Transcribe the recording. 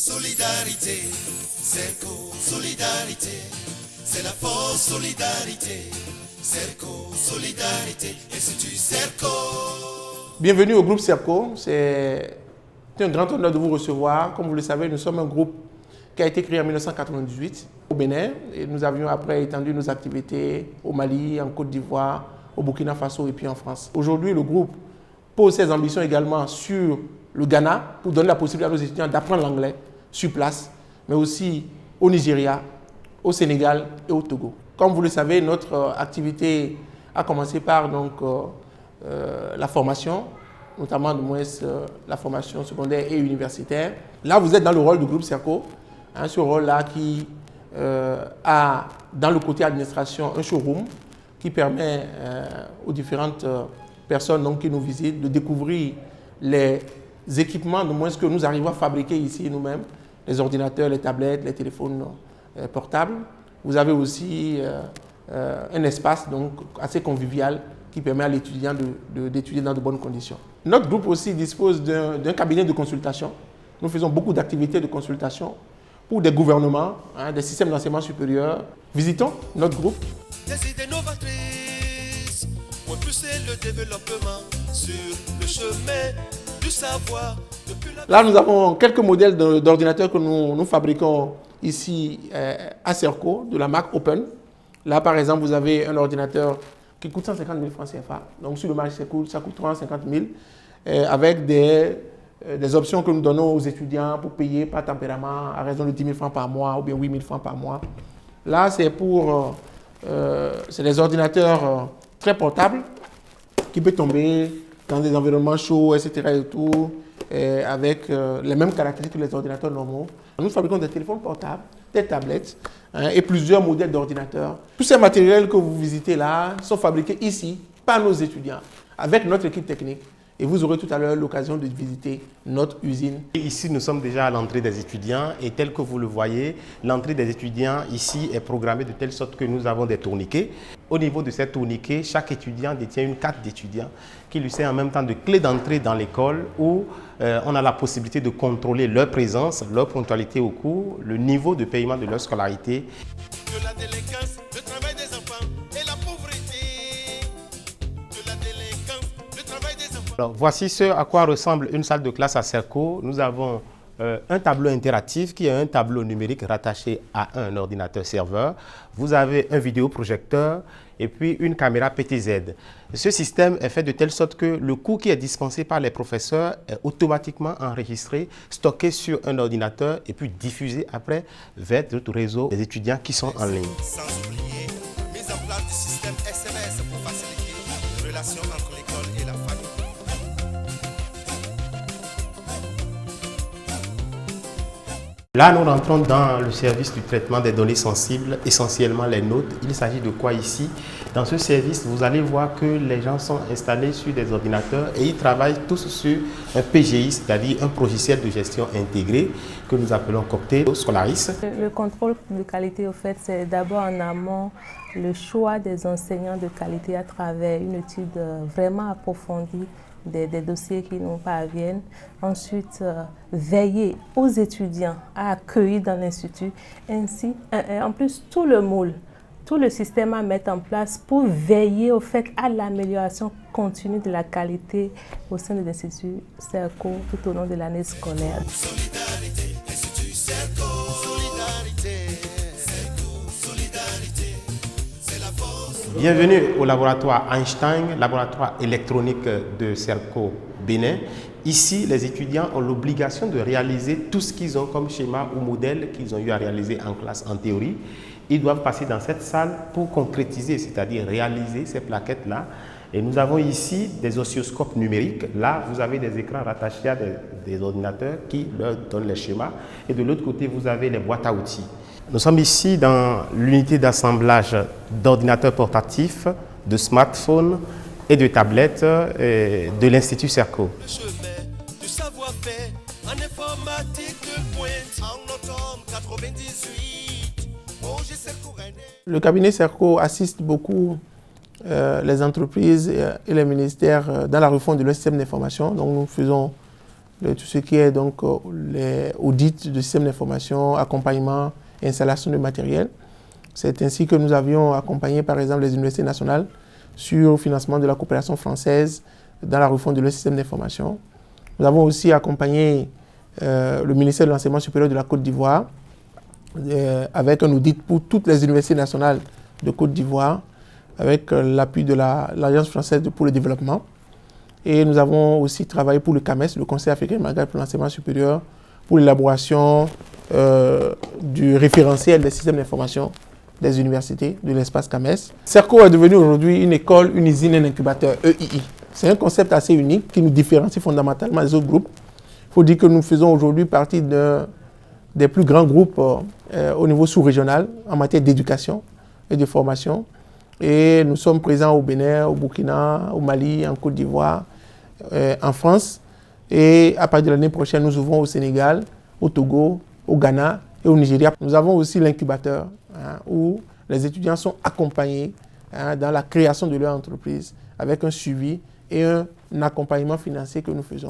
Solidarité, Serco, solidarité, c'est la force, solidarité, Serco, solidarité, Institut Serco. Bienvenue au groupe Serco, c'est un grand honneur de vous recevoir. Comme vous le savez, nous sommes un groupe qui a été créé en 1998 au Bénin et nous avions après étendu nos activités au Mali, en Côte d'Ivoire, au Burkina Faso et puis en France. Aujourd'hui, le groupe pose ses ambitions également sur le Ghana pour donner la possibilité à nos étudiants d'apprendre l'anglais sur place, mais aussi au Nigeria, au Sénégal et au Togo. Comme vous le savez, notre activité a commencé par la formation, notamment la formation secondaire et universitaire. Là, vous êtes dans le rôle du groupe Serco, ce rôle-là qui a, dans le côté administration, un showroom qui permet aux différentes personnes qui nous visitent de découvrir les équipements, de moins que nous arrivons à fabriquer ici nous-mêmes, les ordinateurs, les tablettes, les téléphones portables. Vous avez aussi un espace assez convivial qui permet à l'étudiant d'étudier dans de bonnes conditions. Notre groupe aussi dispose d'un cabinet de consultation. Nous faisons beaucoup d'activités de consultation pour des gouvernements, des systèmes d'enseignement supérieur. Visitons notre groupe. Des idées novatrices pour pousser le développement sur le chemin du savoir. Là, nous avons quelques modèles d'ordinateurs que nous fabriquons ici à Serco, de la marque Open. Là, par exemple, vous avez un ordinateur qui coûte 150 000 francs CFA. Donc, sur le marché, ça coûte 350 000 avec des options que nous donnons aux étudiants pour payer par tempérament à raison de 10 000 francs par mois ou bien 8 000 francs par mois. Là, c'est des ordinateurs très portables qui peuvent tomber dans des environnements chauds, etc. et tout, avec les mêmes caractéristiques que les ordinateurs normaux. Nous fabriquons des téléphones portables, des tablettes et plusieurs modèles d'ordinateurs. Tous ces matériels que vous visitez là sont fabriqués ici par nos étudiants avec notre équipe technique. Et vous aurez tout à l'heure l'occasion de visiter notre usine. Ici, nous sommes déjà à l'entrée des étudiants et tel que vous le voyez, l'entrée des étudiants ici est programmée de telle sorte que nous avons des tourniquets. Au niveau de ces tourniquets, chaque étudiant détient une carte d'étudiant qui lui sert en même temps de clé d'entrée dans l'école où on a la possibilité de contrôler leur présence, leur ponctualité au cours, le niveau de paiement de leur scolarité. De la délinquance, le travail des enfants et la pauvreté. Alors, voici ce à quoi ressemble une salle de classe à Serco. Nous avons un tableau interactif qui est un tableau numérique rattaché à un ordinateur serveur. Vous avez un vidéoprojecteur et puis une caméra PTZ. Ce système est fait de telle sorte que le cours qui est dispensé par les professeurs est automatiquement enregistré, stocké sur un ordinateur et puis diffusé après vers d'autres réseaux des étudiants qui sont en ligne. Sans oublier la mise en place du système SMS pour faciliter les relations entre l'école et la famille. Là, nous rentrons dans le service du traitement des données sensibles, essentiellement les notes. Il s'agit de quoi ici? Dans ce service, vous allez voir que les gens sont installés sur des ordinateurs et ils travaillent tous sur un PGI, c'est-à-dire un logiciel de gestion intégré que nous appelons Cocktail Scolaris. Le contrôle de qualité, au fait, c'est d'abord en amont le choix des enseignants de qualité à travers une étude vraiment approfondie des dossiers qui nous parviennent. Ensuite, veiller aux étudiants à accueillir dans l'institut. Ainsi, en plus, tout le moule, tout le système à mettre en place pour veiller au fait à l'amélioration continue de la qualité au sein de l'Institut Serco tout au long de l'année scolaire. Solidarité, Institut Serco. Solidarité, Serco, solidarité, c'est la force. Bienvenue au laboratoire Einstein, laboratoire électronique de Serco Bénin. Ici, les étudiants ont l'obligation de réaliser tout ce qu'ils ont comme schéma ou modèle qu'ils ont eu à réaliser en classe en théorie. Ils doivent passer dans cette salle pour concrétiser, c'est-à-dire réaliser ces plaquettes-là. Et nous avons ici des oscilloscopes numériques. Là, vous avez des écrans rattachés à des ordinateurs qui leur donnent les schémas. Et de l'autre côté, vous avez les boîtes à outils. Nous sommes ici dans l'unité d'assemblage d'ordinateurs portatifs, de smartphones et de tablettes de l'Institut Serco. Le chemin du savoir-faire en informatique de pointe en automne 98. Projet Serco René. Le cabinet Serco assiste beaucoup les entreprises et les ministères dans la refonte de leur système d'information. Donc nous faisons tout ce qui est donc les audits de systèmes d'information, accompagnement et installation de matériel. C'est ainsi que nous avions accompagné par exemple les universités nationales sur le financement de la coopération française dans la refonte de leur système d'information. Nous avons aussi accompagné le ministère de l'Enseignement supérieur de la Côte d'Ivoire avec un audit pour toutes les universités nationales de Côte d'Ivoire avec l'appui de l'Alliance française pour le développement. Et nous avons aussi travaillé pour le CAMES, le Conseil africain Maghreb pour l'enseignement supérieur, pour l'élaboration du référentiel des systèmes d'information des universités, de l'espace CAMES. CERCO est devenu aujourd'hui une école, une usine, un incubateur, EII. C'est un concept assez unique qui nous différencie fondamentalement des autres groupes. Il faut dire que nous faisons aujourd'hui partie des plus grands groupes au niveau sous-régional en matière d'éducation et de formation. Et nous sommes présents au Bénin, au Burkina, au Mali, en Côte d'Ivoire, en France. Et à partir de l'année prochaine, nous ouvrons au Sénégal, au Togo, au Ghana et au Nigeria. Nous avons aussi l'incubateur où les étudiants sont accompagnés dans la création de leur entreprise avec un suivi et un accompagnement financier que nous faisons.